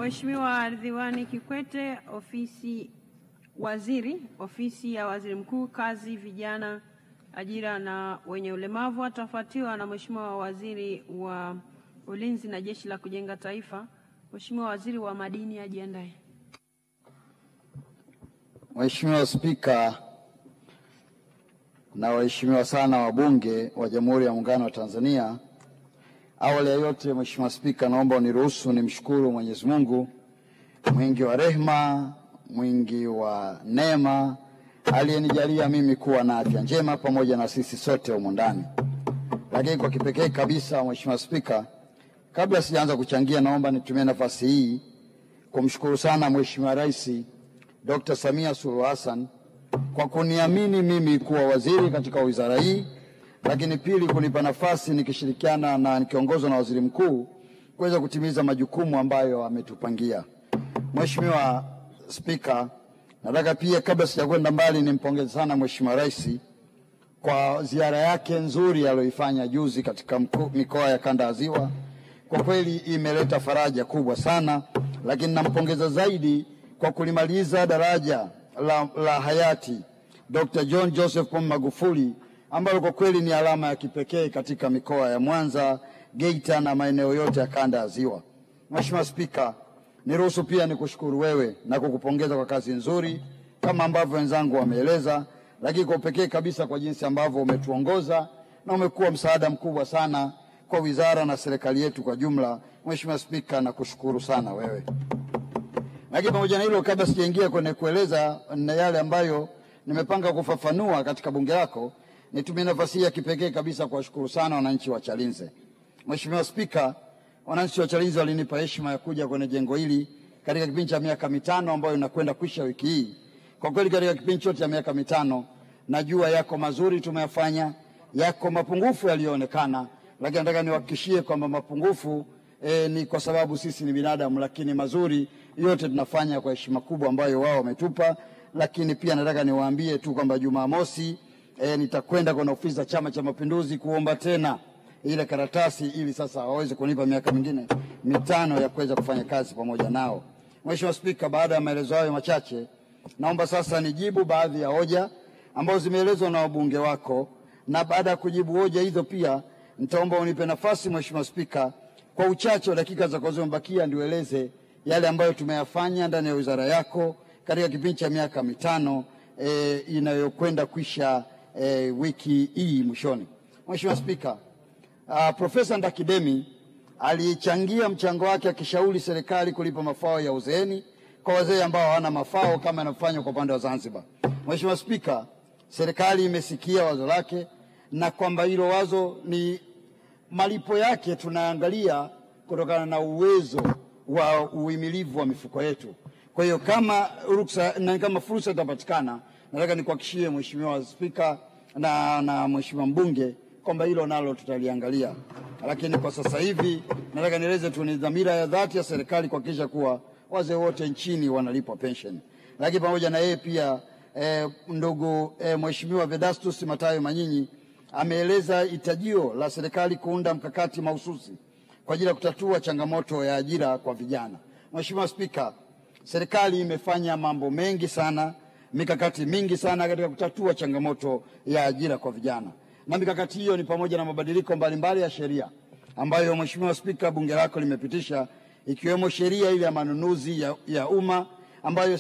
Mheshimiwa Ridhiwani Kikwete, Ofisi ya Waziri Mkuu, Kazi, Vijana, Ajira na Wenye Ulemavu, atafuatiwa na Mheshimiwa Waziri wa Ulinzi na Jeshi la Kujenga Taifa. Mheshimiwa Waziri wa Madini ajiandae. Mheshimiwa Spika na waheshimiwa sana wabunge wa Jamhuri ya Muungano wa Tanzania, awali ya yote Mheshimiwa Spika, naomba uniruhusu nimshukuru Mwenyezi Mungu mwingi wa rehema, mwingi wa neema, aliyenijalia mimi kuwa na afya njema pamoja na sisi sote humu ndani. Lakini kwa kipekee kabisa Mheshimiwa Spika, kabla sijaanza kuchangia, naomba nitumie nafasi hii kumshukuru sana Mheshimiwa Rais Dr. Samia Suluhu Hassan kwa kuniamini mimi kuwa waziri katika wizara hii, lakini pili kunipa nafasi nikishirikiana na nikiongozwa na Waziri Mkuu kuweza kutimiza majukumu ambayo ametupangia. Mheshimiwa Spika, nataka pia kabla sijakwenda mbali nimpongeze sana Mheshimiwa Rais kwa ziara yake nzuri aliyoifanya juzi katika mikoa ya Kanda ya Ziwa. Kwa kweli imeleta faraja kubwa sana, lakini nampongeza zaidi kwa kulimaliza daraja la hayati Dr. John Joseph Pombe Magufuli, ambalo kwa kweli ni alama ya kipekee katika mikoa ya Mwanza, Geita na maeneo yote ya Kanda ya Ziwa. Mheshimiwa Spika, niruhusu pia nikushukuru wewe na kukupongeza kwa kazi nzuri kama ambavyo wenzangu wameeleza, lakini kwa pekee kabisa kwa jinsi ambavyo umetuongoza na umekuwa msaada mkubwa sana kwa wizara na serikali yetu kwa jumla. Mheshimiwa Spika, nakushukuru sana wewe. Lakini pamoja na hilo, kabla sijaingia kwenye kueleza na yale ambayo nimepanga kufafanua katika bunge lako, nitumie nafasi ya kipekee kabisa kuwashukuru sana wananchi wa Chalinze. Mheshimiwa Spika, wananchi wa Chalinze walinipa heshima ya kuja kwenye jengo hili katika kipindi cha miaka mitano ambayo inakwenda kuisha wiki hii. Kwa kweli katika kipindi chote cha miaka mitano najua yako mazuri tumeyafanya, yako mapungufu yaliyoonekana, lakini nataka niwahakikishie kwamba mapungufu ni kwa sababu sisi ni binadamu, lakini mazuri yote tunafanya kwa heshima kubwa ambayo wao wametupa. Lakini pia nataka niwaambie tu kwamba Jumamosi nitakwenda kwenye ofisi za Chama cha Mapinduzi kuomba tena ile karatasi ili sasa waweze kunipa miaka mingine mitano ya kuweza kufanya kazi pamoja nao. Mheshimiwa Spika, baada ya maelezo hayo machache, naomba sasa nijibu baadhi ya hoja ambazo zimeelezwa na wabunge wako, na baada ya kujibu hoja hizo pia nitaomba unipe nafasi Mheshimiwa Spika kwa uchache wa dakika za kuzobakia ndieleze yale ambayo tumeyafanya ndani ya wizara yako katika kipindi cha miaka mitano inayokwenda kuisha wiki hii mwishoni. Mheshimiwa Spika, Profesa Ndakidemi alichangia mchango wake akishauri serikali kulipa mafao ya uzeeni kwa wazee ambao hawana mafao kama inafanywa kwa upande wa Zanzibar. Mheshimiwa Spika, serikali imesikia wazo lake na kwamba hilo wazo ni malipo yake tunaangalia kutokana na uwezo wa uhimilivu wa mifuko yetu. Kwa hiyo kama fursa itapatikana, nataka nikuhakikishie Mheshimiwa Spika na Mheshimiwa mbunge kwamba hilo nalo tutaliangalia. Lakini kwa sasa hivi nataka nieleze tu ni dhamira ya dhati ya serikali kuhakikisha kuwa wazee wote nchini wanalipwa pension. Lakini pamoja na yeye pia ndugu Mheshimiwa Vedastus Matayo Manyinyi ameeleza hitajio la serikali kuunda mkakati mahususi kwa ajili ya kutatua changamoto ya ajira kwa vijana. Mheshimiwa Spika, serikali imefanya mambo mengi sana, mikakati mingi sana katika kutatua changamoto ya ajira kwa vijana. Na mikakati hiyo ni pamoja na mabadiliko mbalimbali ya sheria ambayo Mheshimiwa Spika bunge lako limepitisha, ikiwemo sheria ile ya manunuzi ya umma ambayo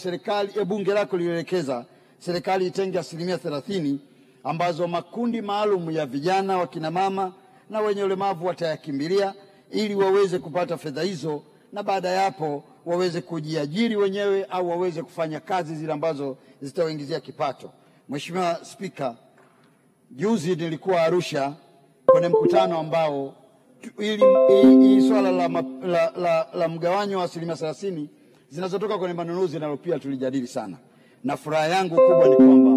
bunge lako lilielekeza serikali itenge 30% ambazo makundi maalum ya vijana, wakina mama na wenye ulemavu watayakimbilia ili waweze kupata fedha hizo, na baada ya hapo waweze kujiajiri wenyewe au waweze kufanya kazi zile ambazo zitawaingizia kipato. Mheshimiwa Spika, juzi nilikuwa Arusha kwenye mkutano ambao ili swala la mgawanyo wa 30% zinazotoka kwenye manunuzi nalo pia tulijadili sana. Na furaha yangu kubwa ni kwamba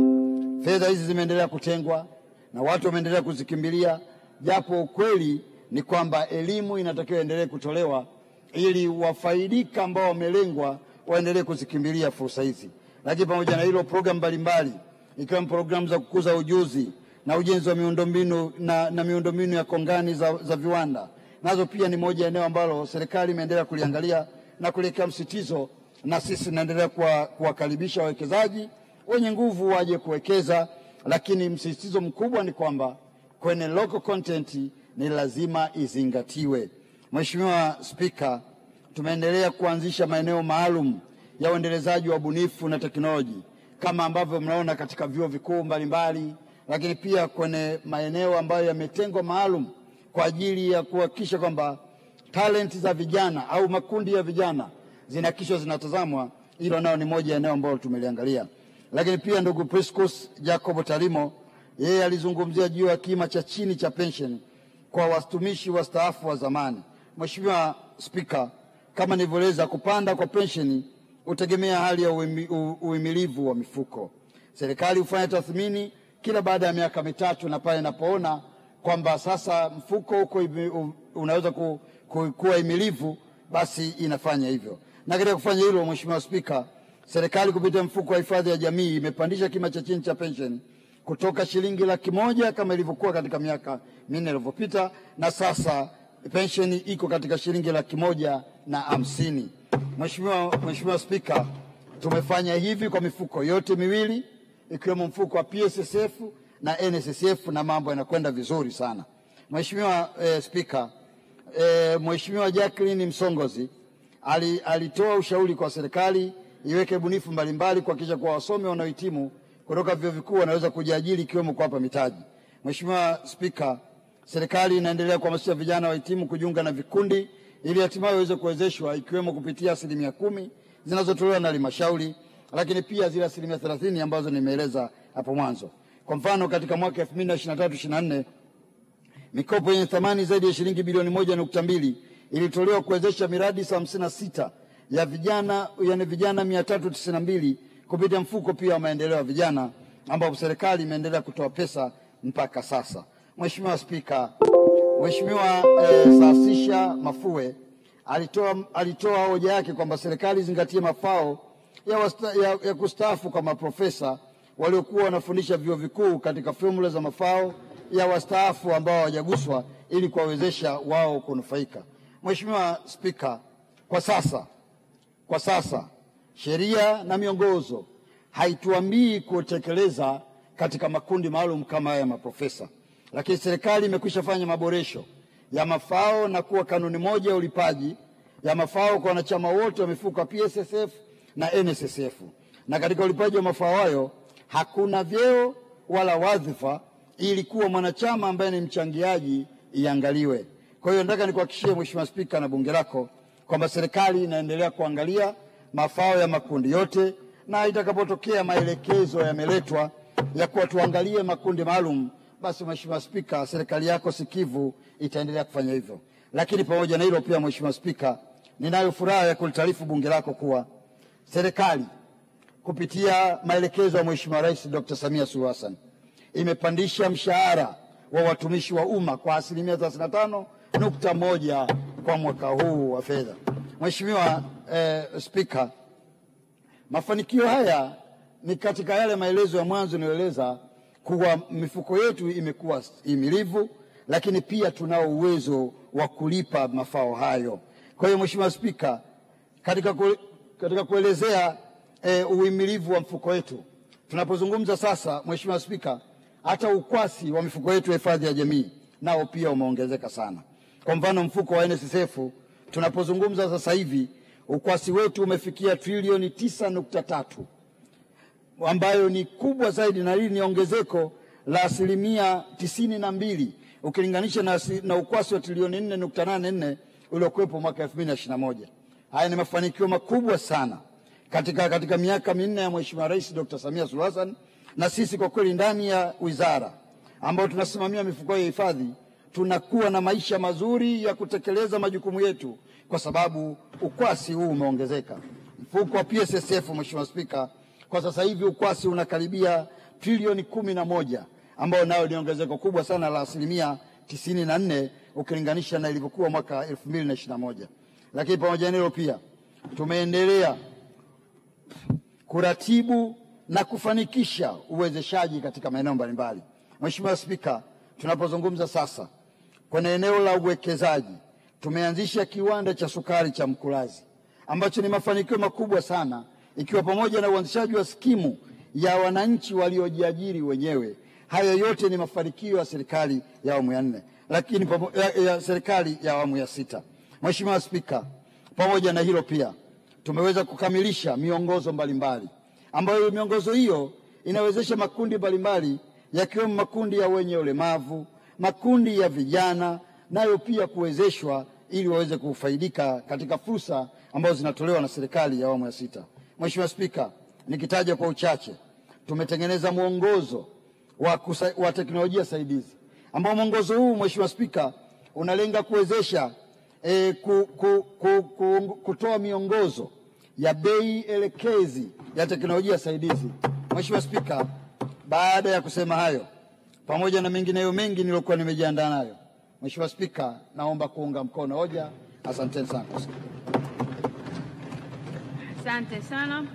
fedha hizi zimeendelea kutengwa na watu wameendelea kuzikimbilia, japo ukweli ni kwamba elimu inatakiwa endelee kutolewa ili wafaidika ambao wamelengwa waendelee kuzikimbilia fursa hizi. Lakini pamoja na hilo, programu mbalimbali ikiwemo programu za kukuza ujuzi na ujenzi wa miundombinu na miundombinu ya kongani za viwanda, nazo pia ni moja eneo ambalo serikali imeendelea kuliangalia na kuelekea msitizo, na sisi tunaendelea kuwakaribisha wawekezaji wenye nguvu waje kuwekeza, lakini msisitizo mkubwa ni kwamba kwenye local content ni lazima izingatiwe. Mheshimiwa Spika, tumeendelea kuanzisha maeneo maalum ya uendelezaji wa ubunifu na teknoloji kama ambavyo mnaona katika vyuo vikuu mbalimbali, lakini pia kwenye maeneo ambayo yametengwa maalum kwa ajili ya kuhakikisha kwamba talenti za vijana au makundi ya vijana zinahakikishwa zinatazamwa. Hilo nao ni moja ya eneo ambalo tumeliangalia. Lakini pia ndugu Priscus Jacob Tarimo, yeye alizungumzia juu ya kima cha chini cha pension kwa watumishi wastaafu wa zamani. Mheshimiwa Spika, kama nilivyoeleza, kupanda kwa pensheni hutegemea hali ya uhimilivu wa mifuko. Serikali hufanya tathmini kila baada ya miaka mitatu, na pale inapoona kwamba sasa mfuko huko unaweza kuwa himilivu, basi inafanya hivyo. Na katika kufanya hilo, Mheshimiwa Spika, serikali kupitia mfuko wa hifadhi ya jamii imepandisha kima cha chini cha pensheni kutoka shilingi 100,000 kama ilivyokuwa katika miaka 4 iliyopita, na sasa pensheni iko katika shilingi 150,000. Mheshimiwa Spika, tumefanya hivi kwa mifuko yote miwili ikiwemo mfuko wa PSSF na NSSF, na mambo yanakwenda vizuri sana. Mheshimiwa Spika, Mheshimiwa Jacqueline Msongozi alitoa ushauri kwa serikali iweke bunifu mbalimbali kuhakikisha kwa wasomi wanaohitimu kutoka vyuo vikuu wanaweza kujiajiri ikiwemo kuwapa mitaji. Mheshimiwa Spika, serikali inaendelea kuhamasisha vijana wahitimu kujiunga na vikundi ili hatimaye waweze kuwezeshwa ikiwemo kupitia 10% zinazotolewa na halmashauri, lakini pia zile 30% ambazo nimeeleza hapo mwanzo. Kwa mfano, katika mwaka 2023/24 mikopo yenye thamani zaidi ya shilingi bilioni 1.2 ilitolewa kuwezesha miradi 56 ya vijana, yani vijana 392 kupitia mfuko pia wa maendeleo ya vijana, ambapo serikali imeendelea kutoa pesa mpaka sasa. Mheshimiwa Spika, Mheshimiwa Saasisha Mafue alitoa hoja yake kwamba serikali zingatie mafao ya kustaafu kwa maprofesa waliokuwa wanafundisha vyuo vikuu katika formula za mafao ya wastaafu ambao hawajaguswa ili kuwawezesha wao kunufaika. Mheshimiwa Spika, kwa sasa sheria na miongozo haituambii kutekeleza katika makundi maalum kama haya ya maprofesa, lakini serikali imekwisha fanya maboresho ya mafao na kuwa kanuni moja ya ulipaji ya mafao kwa wanachama wote wa mifuko ya PSSF na NSSF. Na katika ulipaji wa mafao hayo hakuna vyeo wala wadhifa, ili kuwa mwanachama ambaye ni mchangiaji iangaliwe. Kwa hiyo nataka nikuhakikishie Mheshimiwa Spika na bunge lako kwamba serikali inaendelea kuangalia mafao ya makundi yote, na itakapotokea maelekezo yameletwa ya kuwa tuangalie makundi maalum, basi Mheshimiwa Spika, serikali yako sikivu itaendelea kufanya hivyo. Lakini pamoja na hilo pia, Mheshimiwa Spika, ninayo furaha ya kulitaarifu bunge lako kuwa serikali kupitia maelekezo ya Mheshimiwa Rais Dr. Samia Suluhu Hassan imepandisha mshahara wa watumishi wa umma kwa 35.1 kwa mwaka huu wa fedha. Mheshimiwa Spika, mafanikio haya ni katika yale maelezo ya mwanzo nilieleza kuwa mifuko yetu imekuwa himilivu, lakini pia tunao uwezo wa kulipa mafao hayo. Kwa hiyo Mheshimiwa Spika, katika kuelezea uhimilivu wa mfuko wetu, tunapozungumza sasa, Mheshimiwa Spika, hata ukwasi wa mifuko yetu ya hifadhi ya jamii nao pia umeongezeka sana. Kwa mfano, mfuko wa NSSF tunapozungumza sasa hivi ukwasi wetu umefikia trilioni 9.3, ambayo ni kubwa zaidi, na hili ni ongezeko la 92% ukilinganisha na ukwasi wa trilioni 4.84 uliokuwepo mwaka 2021. Haya ni mafanikio makubwa sana katika miaka minne ya Mheshimiwa Rais Dr. Samia Suluhu Hassan, na sisi kwa kweli ndani ya wizara ambao tunasimamia mifuko ya hifadhi tunakuwa na maisha mazuri ya kutekeleza majukumu yetu kwa sababu ukwasi huu umeongezeka. Mfuko wa PSSF, Mheshimiwa Spika, kwa sasa hivi ukwasi unakaribia trilioni 11, ambao nao ni ongezeko kubwa sana la 94% ukilinganisha na ilivyokuwa mwaka 2021. Lakini pamoja na hilo pia tumeendelea kuratibu na kufanikisha uwezeshaji katika maeneo mbalimbali. Mheshimiwa Spika, tunapozungumza sasa kwenye eneo la uwekezaji, tumeanzisha kiwanda cha sukari cha Mkulazi ambacho ni mafanikio makubwa sana, ikiwa pamoja na uanzishaji wa skimu ya wananchi waliojiajiri wenyewe. Haya yote ni mafanikio ya serikali ya awamu ya 4, lakini ya serikali ya awamu ya 6. Mheshimiwa Spika, pamoja na hilo pia tumeweza kukamilisha miongozo mbalimbali ambayo miongozo hiyo inawezesha makundi mbalimbali yakiwemo makundi ya wenye ulemavu, makundi ya vijana, nayo pia kuwezeshwa ili waweze kufaidika katika fursa ambazo zinatolewa na serikali ya awamu ya 6. Mheshimiwa Spika, nikitaja kwa uchache, tumetengeneza mwongozo wa teknolojia saidizi, ambao mwongozo huu Mheshimiwa Spika unalenga kuwezesha kutoa miongozo ya bei elekezi ya teknolojia saidizi. Mheshimiwa Spika, baada ya kusema hayo, pamoja na mengineyo mengi nilokuwa nimejiandaa nayo, Mheshimiwa Spika, naomba kuunga mkono hoja. Asante sana. Asante sana.